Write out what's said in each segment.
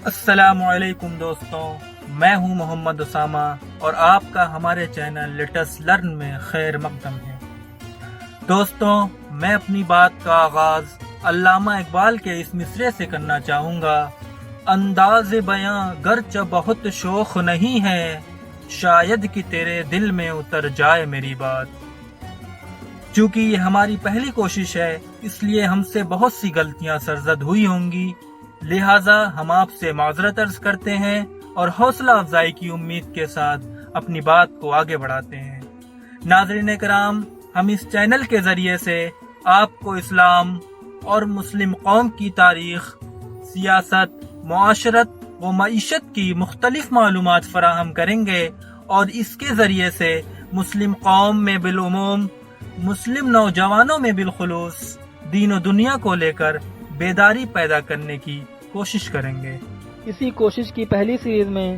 السلام علیکم دوستوں، میں ہوں محمد اسامہ اور آپ کا ہمارے چینل لیٹس لرن میں خیر مقدم ہے۔ دوستوں، میں اپنی بات کا آغاز علامہ اقبال کے اس مصرعے سے کرنا چاہوں گا۔ انداز بیاں گرچہ بہت شوخ نہیں ہے، شاید کہ تیرے دل میں اتر جائے میری بات۔ چونکہ یہ ہماری پہلی کوشش ہے، اس لیے ہم سے بہت سی غلطیاں سرزد ہوئی ہوں گی، لہٰذا ہم آپ سے معذرت عرض کرتے ہیں اور حوصلہ افزائی کی امید کے ساتھ اپنی بات کو آگے بڑھاتے ہیں۔ ناظرین کرام، ہم اس چینل کے ذریعے سے آپ کو اسلام اور مسلم قوم کی تاریخ، سیاست، معاشرت و معیشت کی مختلف معلومات فراہم کریں گے اور اس کے ذریعے سے مسلم قوم میں بالعموم، مسلم نوجوانوں میں بالخصوص دین و دنیا کو لے کر بیداری پیدا کرنے کی کوشش کریں گے۔ اسی کوشش کی پہلی سیریز میں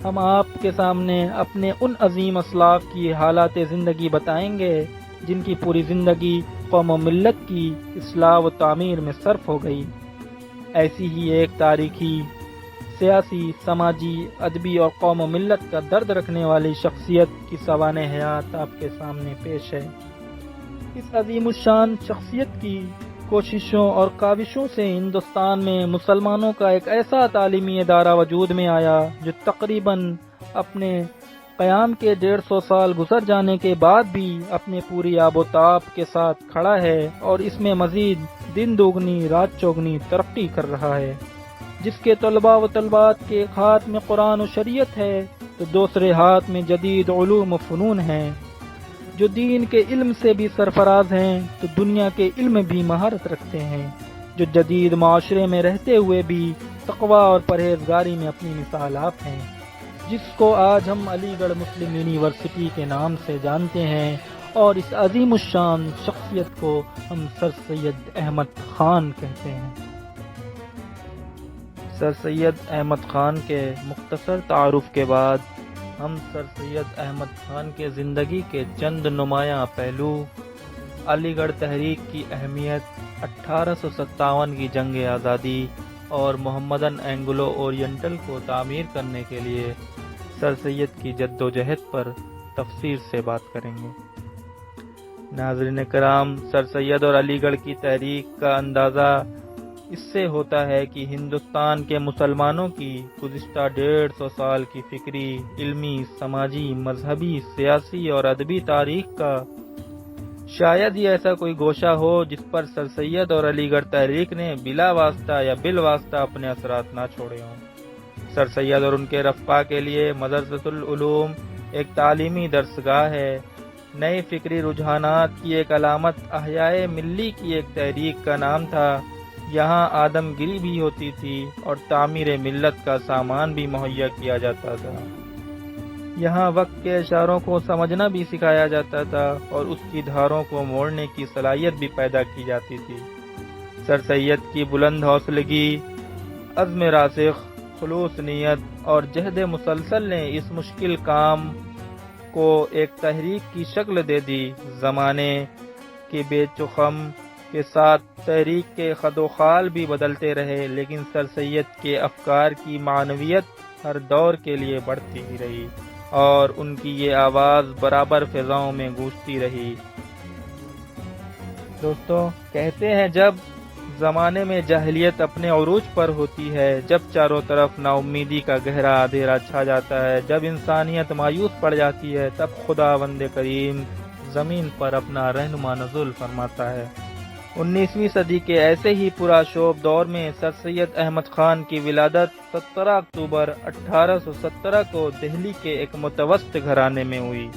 ہم آپ کے سامنے اپنے ان عظیم اسلاف کی حالات زندگی بتائیں گے جن کی پوری زندگی قوم و ملت کی اصلاح و تعمیر میں صرف ہو گئی۔ ایسی ہی ایک تاریخی، سیاسی، سماجی، ادبی اور قوم و ملت کا درد رکھنے والی شخصیت کی سوانح حیات آپ کے سامنے پیش ہے۔ اس عظیم الشان شخصیت کی کوششوں اور کاوشوں سے ہندوستان میں مسلمانوں کا ایک ایسا تعلیمی ادارہ وجود میں آیا جو تقریباً اپنے قیام کے 150 سال گزر جانے کے بعد بھی اپنے پوری آب و تاب کے ساتھ کھڑا ہے اور اس میں مزید دن دوگنی رات چوگنی ترقی کر رہا ہے، جس کے طلباء و طلبات کے ایک ہاتھ میں قرآن و شریعت ہے تو دوسرے ہاتھ میں جدید علوم و فنون ہیں، جو دین کے علم سے بھی سرفراز ہیں تو دنیا کے علم بھی مہارت رکھتے ہیں، جو جدید معاشرے میں رہتے ہوئے بھی تقویٰ اور پرہیزگاری میں اپنی مثال آپ ہیں، جس کو آج ہم علی گڑھ مسلم یونیورسٹی کے نام سے جانتے ہیں، اور اس عظیم الشان شخصیت کو ہم سر سید احمد خان کہتے ہیں۔ سر سید احمد خان کے مختصر تعارف کے بعد ہم سر سید احمد خان کے زندگی کے چند نمایاں پہلو، علی گڑھ تحریک کی اہمیت، 1857 کی جنگ آزادی اور محمدن اینگلو اورینٹل کو تعمیر کرنے کے لیے سر سید کی جدوجہد پر تفصیل سے بات کریں گے۔ ناظرین کرام، سر سید اور علی گڑھ کی تحریک کا اندازہ اس سے ہوتا ہے کہ ہندوستان کے مسلمانوں کی گزشتہ 150 سال کی فکری، علمی، سماجی، مذہبی، سیاسی اور ادبی تاریخ کا شاید ہی ایسا کوئی گوشہ ہو جس پر سر سید اور علی گڑھ تحریک نے بلا واسطہ یا بالواسطہ اپنے اثرات نہ چھوڑے ہوں۔ سر سید اور ان کے رفقا کے لیے مدرسۃ العلوم ایک تعلیمی درسگاہ ہے، نئے فکری رجحانات کی ایک علامت احیاء ملی کی ایک تحریک کا نام تھا، یہاں آدم گیری بھی ہوتی تھی اور تعمیر ملت کا سامان بھی مہیا کیا جاتا تھا، یہاں وقت کے اشاروں کو سمجھنا بھی سکھایا جاتا تھا اور اس کی دھاروں کو موڑنے کی صلاحیت بھی پیدا کی جاتی تھی۔ سر سید کی بلند حوصلگی، عزم راسخ، خلوص نیت اور جہد مسلسل نے اس مشکل کام کو ایک تحریک کی شکل دے دی۔ زمانے کے بیچ و خم کے ساتھ تحریک کے خد و خال بھی بدلتے رہے، لیکن سر سید کے افکار کی معنویت ہر دور کے لیے بڑھتی ہی رہی اور ان کی یہ آواز برابر فضاؤں میں گونجتی رہی۔ دوستو، کہتے ہیں جب زمانے میں جاہلیت اپنے عروج پر ہوتی ہے، جب چاروں طرف نا امیدی کا گہرا اندھیرا چھا جاتا ہے، جب انسانیت مایوس پڑ جاتی ہے، تب خداوند کریم زمین پر اپنا رہنما نزول فرماتا ہے۔ 19ویں صدی کے ایسے ہی پرآشوب دور میں سر سید احمد خان کی ولادت 17 اکتوبر 1817 کو دہلی کے ایک متوسط گھرانے میں ہوئی۔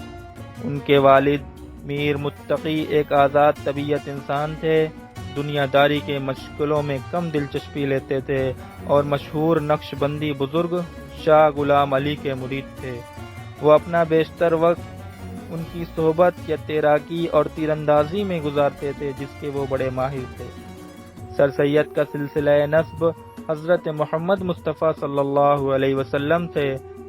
ان کے والد میر متقی ایک آزاد طبیعت انسان تھے، دنیا داری کے مشغلوں میں کم دلچسپی لیتے تھے اور مشہور نقش بندی بزرگ شاہ غلام علی کے مرید تھے۔ وہ اپنا بیشتر وقت ان کی صحبت یا تیراکی اور تیر اندازی میں گزارتے تھے، جس کے وہ بڑے ماہر تھے۔ سر سید کا سلسلہ نسب حضرت محمد مصطفیٰ صلی اللہ علیہ وسلم سے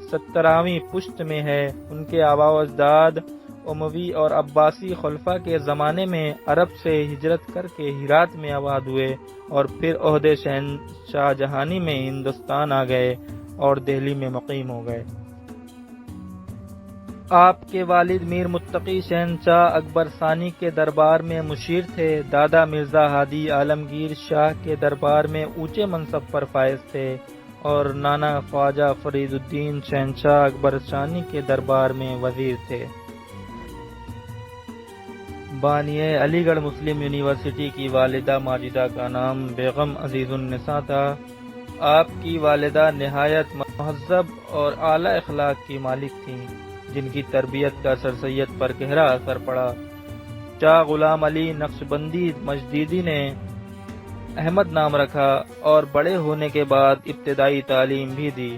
17ویں پشت میں ہے۔ ان کے آباء و اجداد اموی اور عباسی خلفاء کے زمانے میں عرب سے ہجرت کر کے ہرات میں آباد ہوئے اور پھر عہدے شاہ جہانی میں ہندوستان آ گئے اور دہلی میں مقیم ہو گئے۔ آپ کے والد میر متقی شہنشاہ اکبر ثانی کے دربار میں مشیر تھے۔ دادا مرزا ہادی عالمگیر شاہ کے دربار میں اونچے منصب پر فائز تھے اور نانا خواجہ فرید الدین شہنشاہ اکبر ثانی کے دربار میں وزیر تھے۔ بانی علی گڑھ مسلم یونیورسٹی کی والدہ ماجدہ کا نام بیگم عزیز النساء تھا۔ آپ کی والدہ نہایت مہذب اور اعلیٰ اخلاق کی مالک تھیں، جن کی تربیت کا سر سید پر گہرا اثر پڑا۔ شاہ غلام علی نقشبندی مجدیدی نے احمد نام رکھا اور بڑے ہونے کے بعد ابتدائی تعلیم بھی دی۔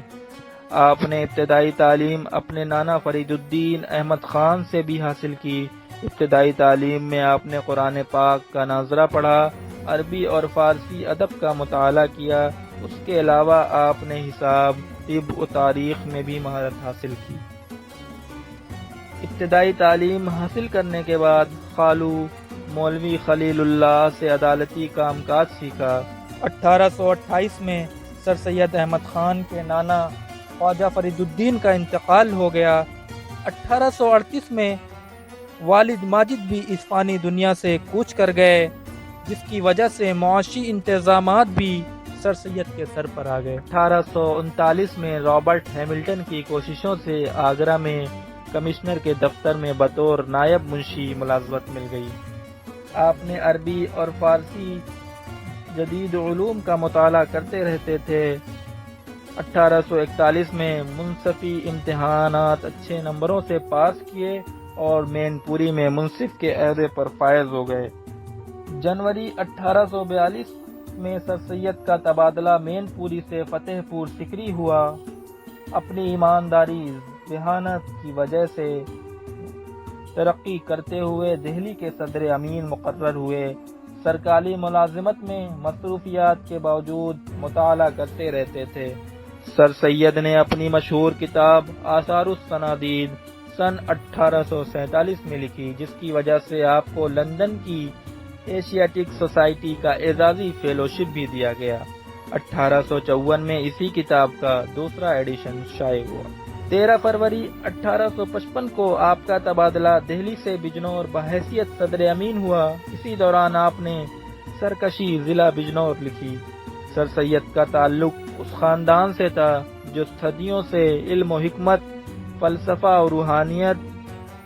آپ نے ابتدائی تعلیم اپنے نانا فرید الدین احمد خان سے بھی حاصل کی۔ ابتدائی تعلیم میں آپ نے قرآن پاک کا ناظرہ پڑھا، عربی اور فارسی ادب کا مطالعہ کیا۔ اس کے علاوہ آپ نے حساب، طب و تاریخ میں بھی مہارت حاصل کی۔ ابتدائی تعلیم حاصل کرنے کے بعد خالو مولوی خلیل اللہ سے عدالتی کام کاج سیکھا۔ 1828 میں سر سید احمد خان کے نانا خواجہ فرید الدین کا انتقال ہو گیا۔ 1838 میں والد ماجد بھی اس فانی دنیا سے کوچ کر گئے، جس کی وجہ سے معاشی انتظامات بھی سر سید کے سر پر آ گئے۔ 1839 میں رابرٹ ہیملٹن کی کوششوں سے آگرہ میں کمشنر کے دفتر میں بطور نائب منشی ملازمت مل گئی۔ آپ نے عربی اور فارسی جدید علوم کا مطالعہ کرتے رہتے تھے۔ 1841 میں منصفی امتحانات اچھے نمبروں سے پاس کیے اور مین پوری میں منصف کے عہدے پر فائز ہو گئے۔ جنوری 1842 میں سر سید کا تبادلہ مین پوری سے فتح پور سکری ہوا۔ اپنی ایمانداری، ذہانت کی وجہ سے ترقی کرتے ہوئے دہلی کے صدر امین مقرر ہوئے۔ سرکاری ملازمت میں مصروفیات کے باوجود مطالعہ کرتے رہتے تھے۔ سر سید نے اپنی مشہور کتاب آثار الصنادید سن 1847 میں لکھی، جس کی وجہ سے آپ کو لندن کی ایشیاٹک سوسائٹی کا اعزازی فیلوشپ بھی دیا گیا۔ 1854 میں اسی کتاب کا دوسرا ایڈیشن شائع ہوا۔ 13 فروری 1855 کو آپ کا تبادلہ دہلی سے بجنور بحیثیت صدر امین ہوا۔ اسی دوران آپ نے سرکشی ضلع بجنور لکھی۔ سر سید کا تعلق اس خاندان سے تھا جو صدیوں سے علم و حکمت، فلسفہ اور روحانیت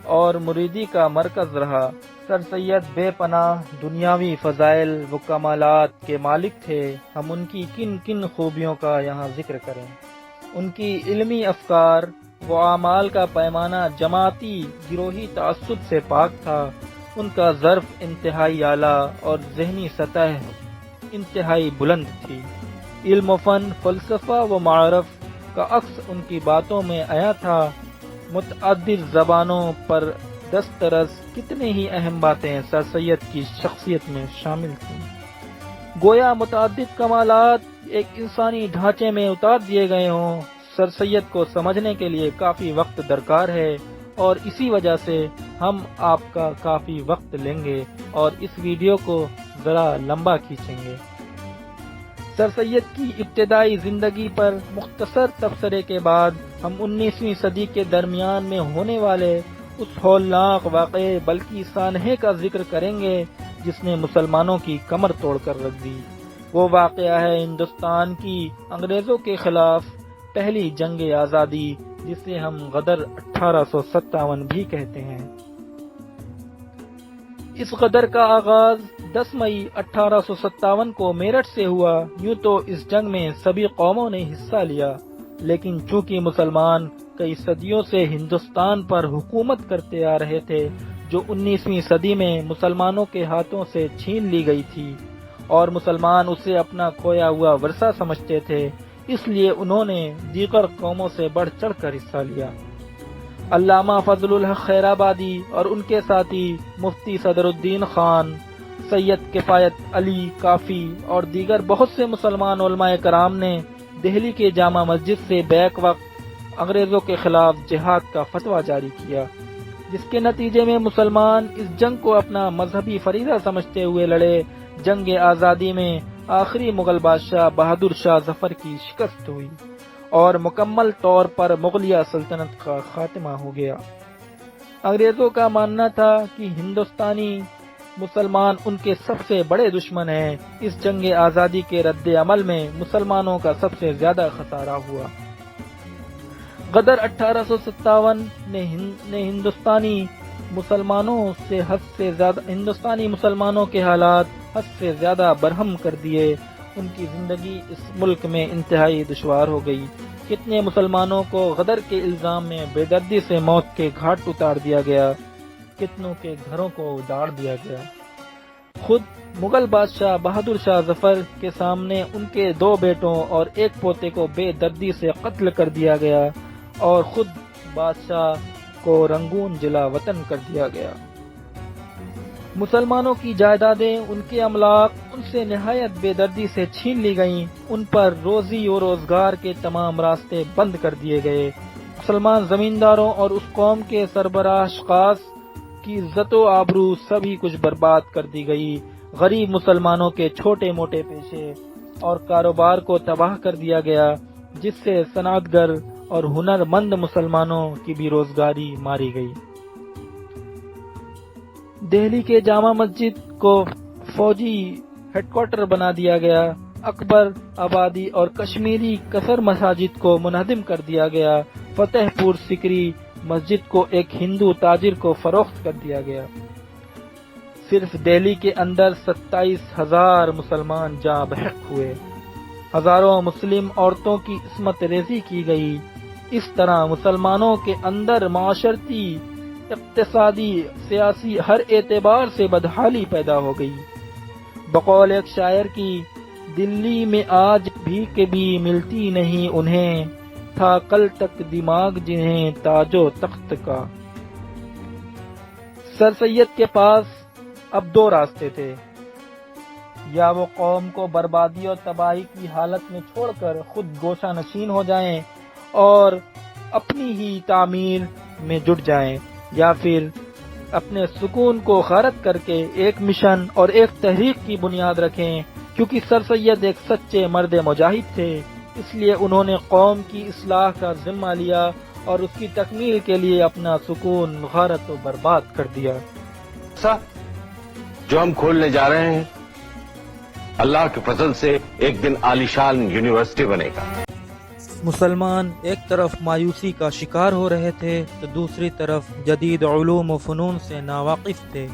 اور مریدی کا مرکز رہا۔ سر سید بے پناہ دنیاوی فضائل و کمالات کے مالک تھے۔ ہم ان کی کن کن خوبیوں کا یہاں ذکر کریں۔ ان کی علمی افکار و اعمال کا پیمانہ جماعتی گروہی تعصب سے پاک تھا۔ ان کا ظرف انتہائی اعلیٰ اور ذہنی سطح انتہائی بلند تھی۔ علم و فن، فلسفہ و معارف کا عکس ان کی باتوں میں آیا تھا۔ متعدد زبانوں پر دسترس کتنے ہی اہم باتیں سر سید کی شخصیت میں شامل تھیں۔ گویا متعدد کمالات ایک انسانی ڈھانچے میں اتار دیے گئے ہوں۔ سر سید کو سمجھنے کے لیے کافی وقت درکار ہے اور اسی وجہ سے ہم آپ کا کافی وقت لیں گے اور اس ویڈیو کو ذرا لمبا کھینچیں گے۔ سر سید کی ابتدائی زندگی پر مختصر تبصرے کے بعد ہم 19ویں صدی کے درمیان میں ہونے والے اس ہولناک واقعے بلکہ سانحے کا ذکر کریں گے جس نے مسلمانوں کی کمر توڑ کر رکھ دی۔ وہ واقعہ ہے ہندوستان کی انگریزوں کے خلاف پہلی جنگ آزادی، جسے ہم غدر 1857 بھی کہتے ہیں۔ اس غدر کا آغاز 10 مئی 1857 کو میرٹھ سے ہوا۔ یوں تو اس جنگ میں سبھی قوموں نے حصہ لیا، لیکن چونکہ مسلمان کئی صدیوں سے ہندوستان پر حکومت کرتے آ رہے تھے، جو 19ویں صدی میں مسلمانوں کے ہاتھوں سے چھین لی گئی تھی اور مسلمان اسے اپنا کھویا ہوا ورثہ سمجھتے تھے، اس لیے انہوں نے دیگر قوموں سے بڑھ چڑھ کر حصہ لیا۔ علامہ فضل الحق خیرآبادی اور ان کے ساتھی مفتی صدر الدین خان، سید کفایت علی کافی اور دیگر بہت سے مسلمان علماء کرام نے دہلی کے جامع مسجد سے بیک وقت انگریزوں کے خلاف جہاد کا فتویٰ جاری کیا۔ جس کے نتیجے میں مسلمان اس جنگ کو اپنا مذہبی فریضہ سمجھتے ہوئے لڑے۔ جنگ آزادی میں آخری مغل بادشاہ بہادر شاہ ظفر کی شکست ہوئی اور مکمل طور پر مغلیہ سلطنت کا خاتمہ ہو گیا۔ انگریزوں کا ماننا تھا کہ ہندوستانی مسلمان ان کے سب سے بڑے دشمن ہیں۔ اس جنگ آزادی کے رد عمل میں مسلمانوں کا سب سے زیادہ خسارہ ہوا۔ غدر 1857 نے ہندوستانی مسلمانوں کے حالات حد سے زیادہ برہم کر دیے۔ ان کی زندگی اس ملک میں انتہائی دشوار ہو گئی۔ کتنے مسلمانوں کو غدر کے الزام میں بے دردی سے موت کے گھاٹ اتار دیا گیا، کتنوں کے گھروں کو اجاڑ دیا گیا۔ خود مغل بادشاہ بہادر شاہ ظفر کے سامنے ان کے 2 بیٹوں اور 1 پوتے کو بے دردی سے قتل کر دیا گیا اور خود بادشاہ کو رنگون جلا وطن کر دیا گیا۔ مسلمانوں کی جائیدادیں، ان کے املاک ان سے نہایت بے دردی سے چھین لی گئیں۔ ان پر روزی و روزگار کے تمام راستے بند کر دیے گئے۔ مسلمان زمینداروں اور اس قوم کے سربراہ اشخاص کی عزت و آبرو سبھی کچھ برباد کر دی گئی۔ غریب مسلمانوں کے چھوٹے موٹے پیشے اور کاروبار کو تباہ کر دیا گیا، جس سے صنعتگر اور ہنر مند مسلمانوں کی بھی روزگاری ماری گئی۔ دہلی کے جامع مسجد کو فوجی ہیڈ کوارٹر بنا دیا گیا۔ اکبر آبادی اور کشمیری کثر مساجد کو منہدم کر دیا گیا۔ فتح پور سکری مسجد کو ایک ہندو تاجر کو فروخت کر دیا گیا۔ صرف دہلی کے اندر 27,000 مسلمان جاں بحق ہوئے۔ ہزاروں مسلم عورتوں کی عصمت ریزی کی گئی۔ اس طرح مسلمانوں کے اندر معاشرتی، اقتصادی، سیاسی ہر اعتبار سے بدحالی پیدا ہو گئی۔ بقول ایک شاعر کی، دلی میں آج بھی کبھی ملتی نہیں انہیں، تھا کل تک دماغ جنہیں تاج و تخت کا۔ سر سید کے پاس اب 2 راستے تھے، یا وہ قوم کو بربادی اور تباہی کی حالت میں چھوڑ کر خود گوشہ نشین ہو جائیں اور اپنی ہی تعمیر میں جٹ جائیں، یا پھر اپنے سکون کو غارت کر کے ایک مشن اور ایک تحریک کی بنیاد رکھیں۔ کیونکہ سر سید ایک سچے مرد مجاہد تھے، اس لیے انہوں نے قوم کی اصلاح کا ذمہ لیا اور اس کی تکمیل کے لیے اپنا سکون غارت و برباد کر دیا۔ جو ہم کھولنے جا رہے ہیں، اللہ کے فضل سے ایک دن عالیشان یونیورسٹی بنے گا۔ مسلمان ایک طرف مایوسی کا شکار ہو رہے تھے تو دوسری طرف جدید علوم و فنون سے ناواقف تھے۔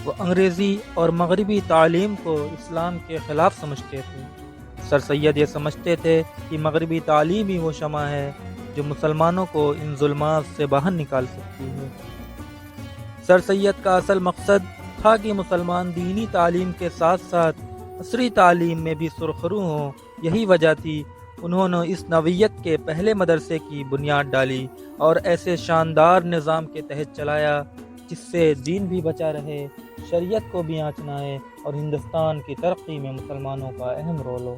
وہ انگریزی اور مغربی تعلیم کو اسلام کے خلاف سمجھتے تھے۔ سر سید یہ سمجھتے تھے کہ مغربی تعلیم ہی وہ شمع ہے جو مسلمانوں کو ان ظلمات سے باہر نکال سکتی ہے۔ سر سید کا اصل مقصد تھا کہ مسلمان دینی تعلیم کے ساتھ ساتھ عصری تعلیم میں بھی سرخرو ہوں۔ یہی وجہ تھی انہوں نے اس نوعیت کے پہلے مدرسے کی بنیاد ڈالی اور ایسے شاندار نظام کے تحت چلایا جس سے دین بھی بچا رہے، شریعت کو بھی آنچ نہ آئے اور ہندوستان کی ترقی میں مسلمانوں کا اہم رول ہو۔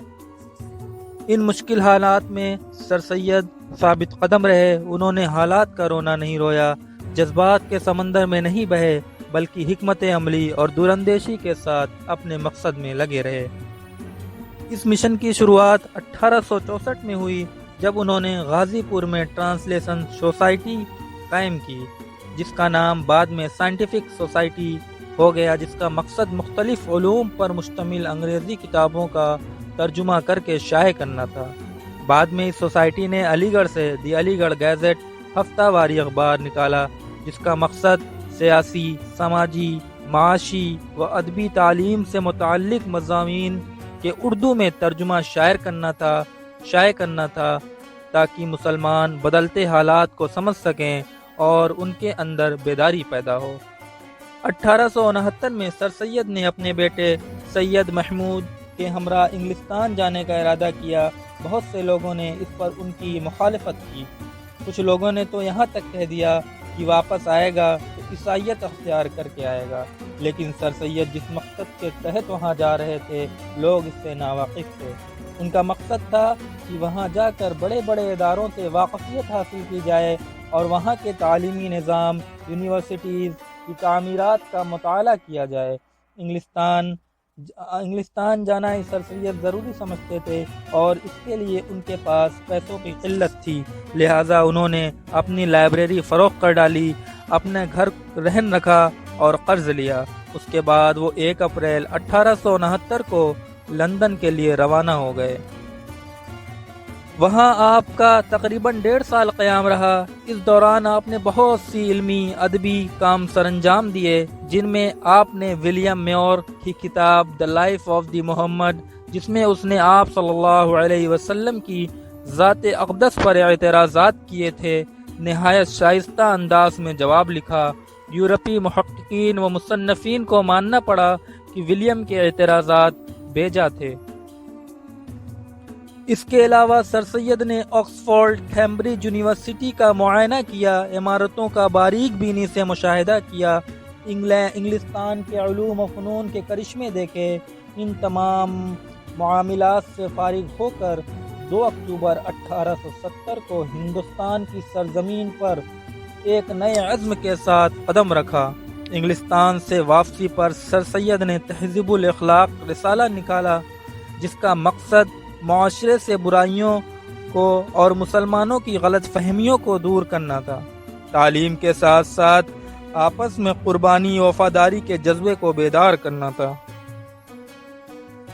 ان مشکل حالات میں سر سید ثابت قدم رہے۔ انہوں نے حالات کا رونا نہیں رویا، جذبات کے سمندر میں نہیں بہے، بلکہ حکمت عملی اور دوراندیشی کے ساتھ اپنے مقصد میں لگے رہے۔ اس مشن کی شروعات 1864 میں ہوئی جب انہوں نے غازی پور میں ٹرانسلیشن سوسائٹی قائم کی، جس کا نام بعد میں سائنٹیفک سوسائٹی ہو گیا، جس کا مقصد مختلف علوم پر مشتمل انگریزی کتابوں کا ترجمہ کر کے شائع کرنا تھا۔ بعد میں اس سوسائٹی نے علی گڑھ سے دی علی گڑھ گیزٹ ہفتہ واری اخبار نکالا، جس کا مقصد سیاسی، سماجی، معاشی و ادبی تعلیم سے متعلق مضامین کے اردو میں ترجمہ شائع کرنا تھا تاکہ مسلمان بدلتے حالات کو سمجھ سکیں اور ان کے اندر بیداری پیدا ہو۔ 1869 میں سر سید نے اپنے بیٹے سید محمود کے ہمراہ انگلستان جانے کا ارادہ کیا۔ بہت سے لوگوں نے اس پر ان کی مخالفت کی۔ کچھ لوگوں نے تو یہاں تک کہہ دیا کہ واپس آئے گا تو عیسائیت اختیار کر کے آئے گا، لیکن سر سید جس مقصد کے تحت وہاں جا رہے تھے لوگ اس سے ناواقف تھے۔ ان کا مقصد تھا کہ وہاں جا کر بڑے بڑے اداروں سے واقفیت حاصل کی جائے اور وہاں کے تعلیمی نظام، یونیورسٹیز کی تعمیرات کا مطالعہ کیا جائے۔ انگلستان جانا سر سید ضروری سمجھتے تھے اور اس کے لیے ان کے پاس پیسوں کی قلت تھی، لہٰذا انہوں نے اپنی لائبریری فروخت کر ڈالی، اپنے گھر رہن رکھا اور قرض لیا۔ اس کے بعد وہ 1 اپریل 1869 کو لندن کے لیے روانہ ہو گئے۔ وہاں آپ کا تقریباً 1.5 سال قیام رہا۔ اس دوران آپ نے بہت سی علمی ادبی کام سر انجام دیے، جن میں آپ نے ولیم میور کی کتاب دا لائف آف دی محمد، جس میں اس نے آپ صلی اللہ علیہ وسلم کی ذات اقدس پر اعتراضات کیے تھے، نہایت شائستہ انداز میں جواب لکھا۔ یورپی محققین و مصنفین کو ماننا پڑا کہ ولیم کے اعتراضات بیجا تھے۔ اس کے علاوہ سر سید نے آکسفورڈ، کیمبرج یونیورسٹی کا معائنہ کیا، عمارتوں کا باریک بینی سے مشاہدہ کیا، انگلستان کے علوم و فنون کے کرشمے دیکھے۔ ان تمام معاملات سے فارغ ہو کر 2 اکتوبر 1870 کو ہندوستان کی سرزمین پر ایک نئے عزم کے ساتھ قدم رکھا۔ انگلستان سے واپسی پر سر سید نے تہذیب الاخلاق رسالہ نکالا، جس کا مقصد معاشرے سے برائیوں کو اور مسلمانوں کی غلط فہمیوں کو دور کرنا تھا۔ تعلیم کے ساتھ ساتھ آپس میں قربانی و وفاداری کے جذبے کو بیدار کرنا تھا۔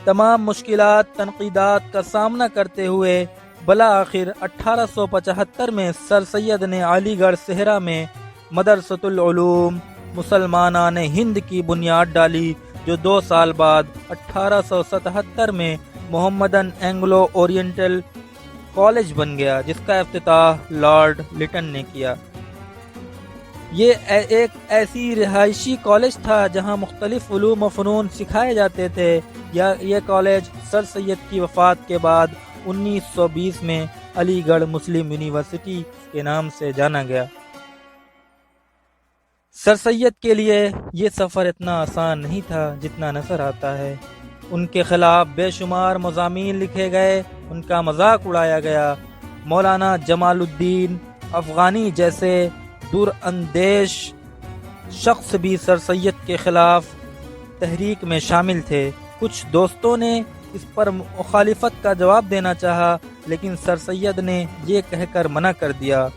تمام مشکلات، تنقیدات کا سامنا کرتے ہوئے بالآخر 1875 میں سر سید نے علی گڑھ صحرا میں مدرسۃ العلوم مسلمانان ہند کی بنیاد ڈالی، جو 2 سال بعد 1877 میں محمدن اینگلو اورینٹل کالج بن گیا، جس کا افتتاح لارڈ لیٹن نے کیا۔ یہ ایک ایسی رہائشی کالج تھا جہاں مختلف علوم و فنون سکھائے جاتے تھے۔ یہ کالج سر سید کی وفات کے بعد 1920 میں علی گڑھ مسلم یونیورسٹی کے نام سے جانا گیا۔ سر سید کے لیے یہ سفر اتنا آسان نہیں تھا جتنا نظر آتا ہے۔ ان کے خلاف بے شمار مضامین لکھے گئے، ان کا مذاق اڑایا گیا۔ مولانا جمال الدین افغانی جیسے دور اندیش شخص بھی سر سید کے خلاف تحریک میں شامل تھے۔ کچھ دوستوں نے اس پر مخالفت کا جواب دینا چاہا، لیکن سر سید نے یہ کہہ کر منع کر دیا،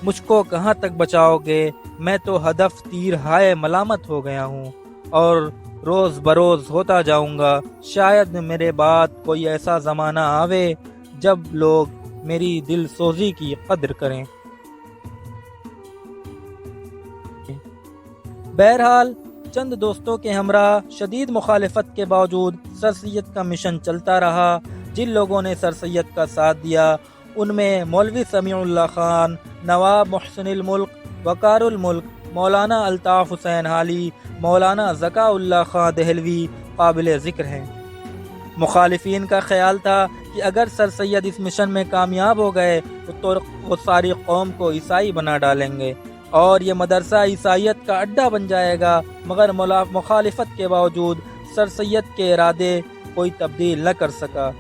مجھ کو کہاں تک بچاؤ گے؟ میں تو ہدف تیر ہائے ملامت ہو گیا ہوں اور روز بروز ہوتا جاؤں گا۔ شاید میرے بعد کوئی ایسا زمانہ آوے جب لوگ میری دل سوزی کی قدر کریں۔ بہرحال چند دوستوں کے ہمراہ شدید مخالفت کے باوجود سر سید کا مشن چلتا رہا۔ جن لوگوں نے سر سید کا ساتھ دیا ان میں مولوی سمیع اللہ خان، نواب محسن الملک، وقار الملک، مولانا الطاف حسین حالی، مولانا ذکا اللہ خان دہلوی قابل ذکر ہیں۔ مخالفین کا خیال تھا کہ اگر سر سید اس مشن میں کامیاب ہو گئے تو وہ ساری قوم کو عیسائی بنا ڈالیں گے اور یہ مدرسہ عیسائیت کا اڈا بن جائے گا، مگر مخالفت کے باوجود سر سید کے ارادے کوئی تبدیل نہ کر سکا۔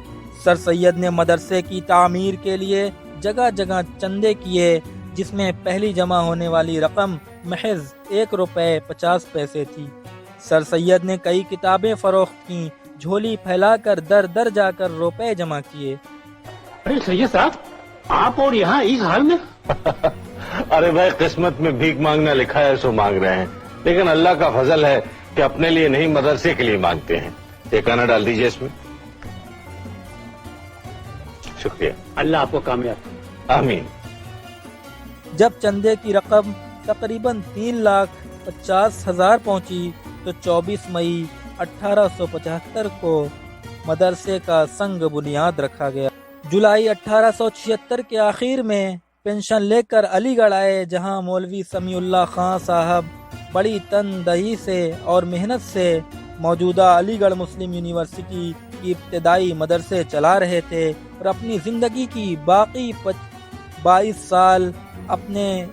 سر سید نے مدرسے کی تعمیر کے لیے جگہ جگہ چندے کیے، جس میں پہلی جمع ہونے والی رقم محض 1 روپے 50 پیسے تھی۔ سر سید نے کئی کتابیں فروخت کیں، جھولی پھیلا کر در در جا کر روپے جمع کیے۔ ارے سید صاحب، آپ اور یہاں اس حال میں؟ ارے بھائی، قسمت میں بھیک مانگنا لکھا ہے سو مانگ رہے ہیں، لیکن اللہ کا فضل ہے کہ اپنے لیے نہیں مدرسے کے لیے مانگتے ہیں۔ ایک آنا ڈال دیجیے اس میں۔ شکریہ، اللہ آپ کو کامیاب۔ آمین۔ جب چندے کی رقم تقریباً 3,50,000 پہنچی تو 24 مئی 1875 کو مدرسے کا سنگ بنیاد رکھا گیا۔ جولائی 1876 کے آخر میں پینشن لے کر علی گڑھ آئے، جہاں مولوی سمیع اللہ خان صاحب بڑی تندہی سے اور محنت سے موجودہ علی گڑھ مسلم یونیورسٹی کی ابتدائی مدرسے چلا رہے تھے اور اپنی زندگی کی باقی 22 سال اپنے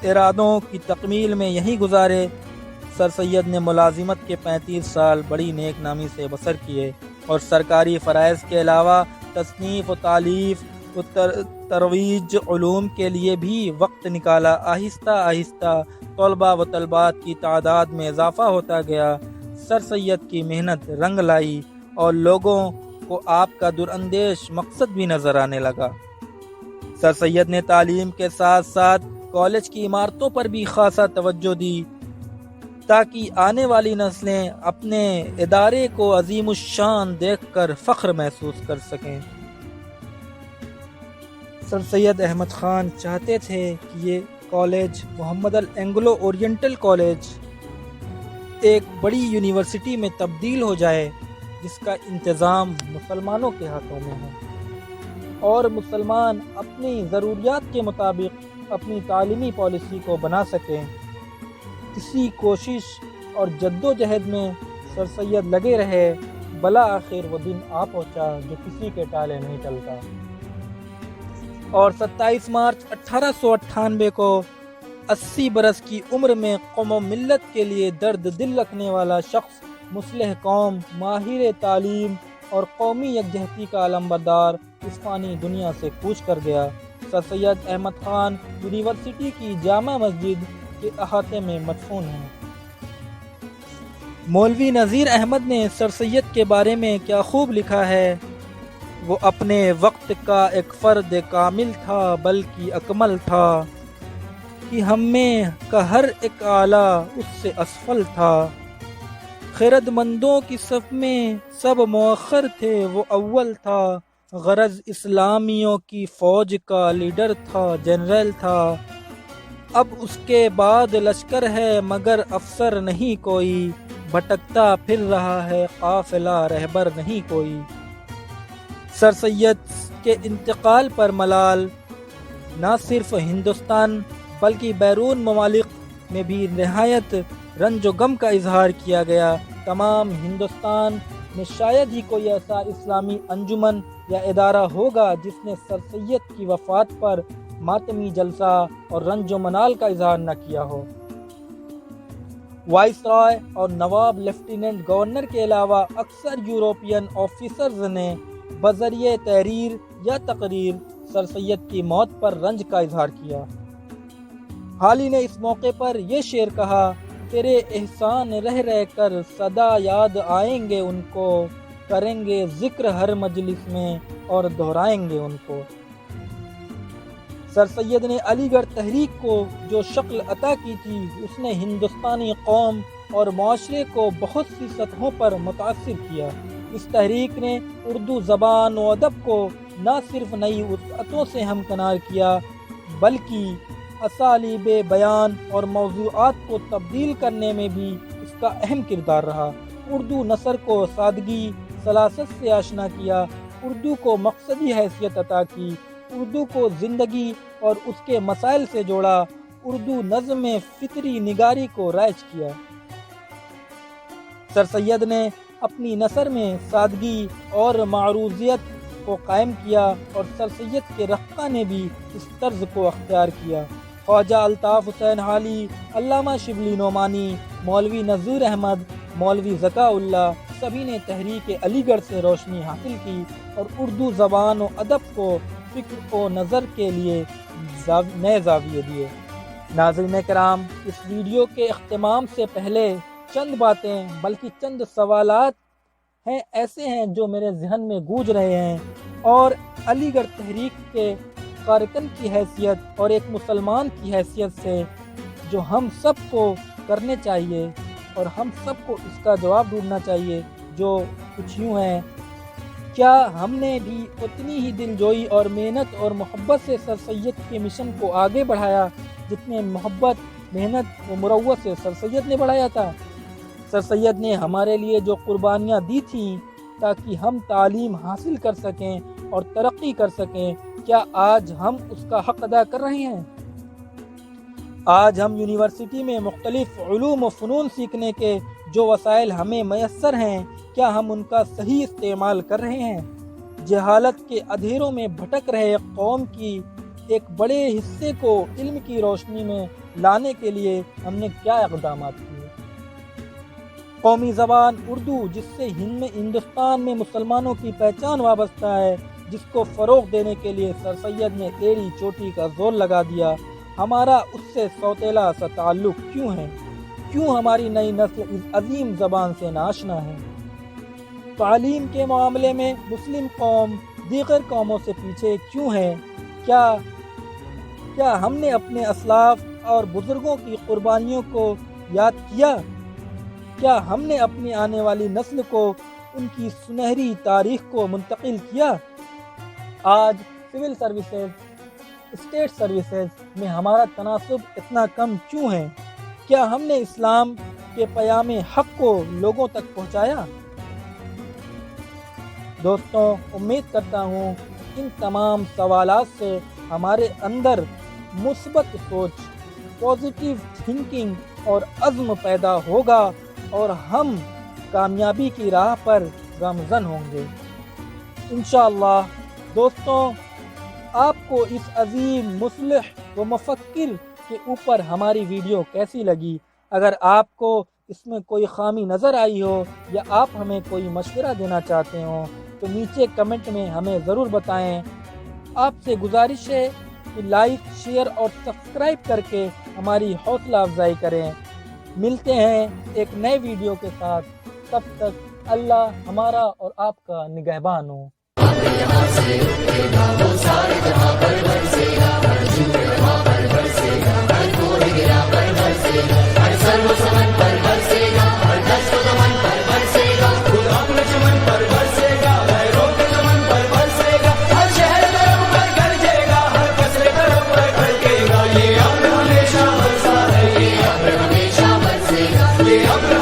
ارادوں کی تکمیل میں یہیں گزارے۔ سر سید نے ملازمت کے 35 سال بڑی نیک نامی سے بسر کیے اور سرکاری فرائض کے علاوہ تصنیف و تالیف، و ترویج علوم کے لیے بھی وقت نکالا۔ آہستہ آہستہ طلباء و طالبات کی تعداد میں اضافہ ہوتا گیا۔ سر سید کی محنت رنگ لائی اور لوگوں کو آپ کا دراندیش مقصد بھی نظر آنے لگا۔ سر سید نے تعلیم کے ساتھ ساتھ کالج کی عمارتوں پر بھی خاصا توجہ دی تاکہ آنے والی نسلیں اپنے ادارے کو عظیم الشان دیکھ کر فخر محسوس کر سکیں۔ سر سید احمد خان چاہتے تھے کہ یہ کالج محمد الینگلو اورینٹل کالج ایک بڑی یونیورسٹی میں تبدیل ہو جائے جس کا انتظام مسلمانوں کے ہاتھوں میں ہے اور مسلمان اپنی ضروریات کے مطابق اپنی تعلیمی پالیسی کو بنا سکیں۔ اسی کوشش اور جدوجہد میں سر سید لگے رہے، بالآخر وہ دن آ پہنچا جو کسی کے ٹالے نہیں ٹلتا، اور 27 مارچ 1898 کو 80 برس کی عمر میں قوم و ملت کے لیے درد دل رکھنے والا شخص، مصلح قوم، ماہر تعلیم اور قومی یکجہتی کا علمبردار اس فانی دنیا سے کوچ کر گیا۔ سر سید احمد خان یونیورسٹی کی جامع مسجد کے احاطے میں مدفون ہیں۔ مولوی نذیر احمد نے سر سید کے بارے میں کیا خوب لکھا ہے، وہ اپنے وقت کا ایک فرد کامل تھا بلکہ اکمل تھا، کہ ہم میں کا ہر ایک اعلیٰ اس سے اسفل تھا، خرد مندوں کی صف میں سب مؤخر تھے وہ اول تھا، غرض اسلامیوں کی فوج کا لیڈر تھا، جنرل تھا، اب اس کے بعد لشکر ہے مگر افسر نہیں کوئی، بھٹکتا پھر رہا ہے قافلہ رہبر نہیں کوئی۔ سر سید کے انتقال پر ملال نہ صرف ہندوستان بلکہ بیرون ممالک میں بھی نہایت رنج و غم کا اظہار کیا گیا۔ تمام ہندوستان میں شاید ہی کوئی ایسا اسلامی انجمن یا ادارہ ہوگا جس نے سر سید کی وفات پر ماتمی جلسہ اور رنج و منال کا اظہار نہ کیا ہو۔ وائس رائے اور نواب لیفٹیننٹ گورنر کے علاوہ اکثر یورپین آفیسرز نے بذریعہ تحریر یا تقریر سر سید کی موت پر رنج کا اظہار کیا۔ حال ہی نے اس موقع پر یہ شعر کہا، تیرے احسان رہ رہ کر صدا یاد آئیں گے ان کو، کریں گے ذکر ہر مجلس میں اور دہرائیں گے ان کو۔ سر سید نے علی گڑھ تحریک کو جو شکل عطا کی تھی، اس نے ہندوستانی قوم اور معاشرے کو بہت سی سطحوں پر متاثر کیا۔ اس تحریک نے اردو زبان و ادب کو نہ صرف نئی وسعتوں سے ہمکنار کیا بلکہ اسالیب بیان اور موضوعات کو تبدیل کرنے میں بھی اس کا اہم کردار رہا۔ اردو نثر کو سادگی، سلاست سے آشنا کیا، اردو کو مقصدی حیثیت عطا کی، اردو کو زندگی اور اس کے مسائل سے جوڑا، اردو نظم میں فطری نگاری کو رائج کیا۔ سر سید نے اپنی نثر میں سادگی اور معروضیت کو قائم کیا اور سر سید کے رفقا نے بھی اس طرز کو اختیار کیا۔ خواجہ الطاف حسین حالی، علامہ شبلی نعمانی، مولوی نذیر احمد، مولوی ذکا اللہ، سبھی نے تحریک علی گڑھ سے روشنی حاصل کی اور اردو زبان و ادب کو فکر و نظر کے لیے نئے زاویے دیے۔ ناظرین کرام، اس ویڈیو کے اختتام سے پہلے چند باتیں بلکہ چند سوالات ایسے ہیں جو میرے ذہن میں گونج رہے ہیں، اور علی گڑھ تحریک کے کارکن کی حیثیت اور ایک مسلمان کی حیثیت سے جو ہم سب کو کرنے چاہیے اور ہم سب کو اس کا جواب ڈھونڈنا چاہیے، جو کچھ یوں ہیں: کیا ہم نے بھی اتنی ہی دلجوئی اور محنت اور محبت سے سر سید کے مشن کو آگے بڑھایا جتنے محبت، محنت و مروت سے سر سید نے بڑھایا تھا؟ سر سید نے ہمارے لیے جو قربانیاں دی تھیں تاکہ ہم تعلیم حاصل کر سکیں اور ترقی کر سکیں، کیا آج ہم اس کا حق ادا کر رہے ہیں؟ آج ہم یونیورسٹی میں مختلف علوم و فنون سیکھنے کے جو وسائل ہمیں میسر ہیں، کیا ہم ان کا صحیح استعمال کر رہے ہیں؟ جہالت کے اندھیروں میں بھٹک رہے قوم کی ایک بڑے حصے کو علم کی روشنی میں لانے کے لیے ہم نے کیا اقدامات کیے؟ قومی زبان اردو، جس سے ہندوستان میں مسلمانوں کی پہچان وابستہ ہے، جس کو فروغ دینے کے لیے سر سید نے ایڑی چوٹی کا زور لگا دیا؟ ہمارا اس سے سوتیلا سا تعلق کیوں ہے؟ کیوں ہماری نئی نسل اس عظیم زبان سے ناشنا ہے؟ تعلیم کے معاملے میں مسلم قوم دیگر قوموں سے پیچھے کیوں ہے؟ کیا ہم نے اپنے اسلاف اور بزرگوں کی قربانیوں کو یاد کیا؟ کیا ہم نے اپنی آنے والی نسل کو ان کی سنہری تاریخ کو منتقل کیا؟ آج سول سروسز، اسٹیٹ سروسز میں ہمارا تناسب اتنا کم کیوں ہے؟ کیا ہم نے اسلام کے پیام حق کو لوگوں تک پہنچایا؟ دوستوں، امید کرتا ہوں ان تمام سوالات سے ہمارے اندر مثبت سوچ، پازیٹیو تھنکنگ اور عزم پیدا ہوگا اور ہم کامیابی کی راہ پر گامزن ہوں گے انشاءاللہ۔ دوستوں، آپ کو اس عظیم مصلح و مفکر کے اوپر ہماری ویڈیو کیسی لگی؟ اگر آپ کو اس میں کوئی خامی نظر آئی ہو یا آپ ہمیں کوئی مشورہ دینا چاہتے ہوں تو نیچے کمنٹ میں ہمیں ضرور بتائیں۔ آپ سے گزارش ہے کہ لائک، شیئر اور سبسکرائب کر کے ہماری حوصلہ افزائی کریں۔ ملتے ہیں ایک نئے ویڈیو کے ساتھ، تب تک اللہ ہمارا اور آپ کا نگہبان ہو۔ یہ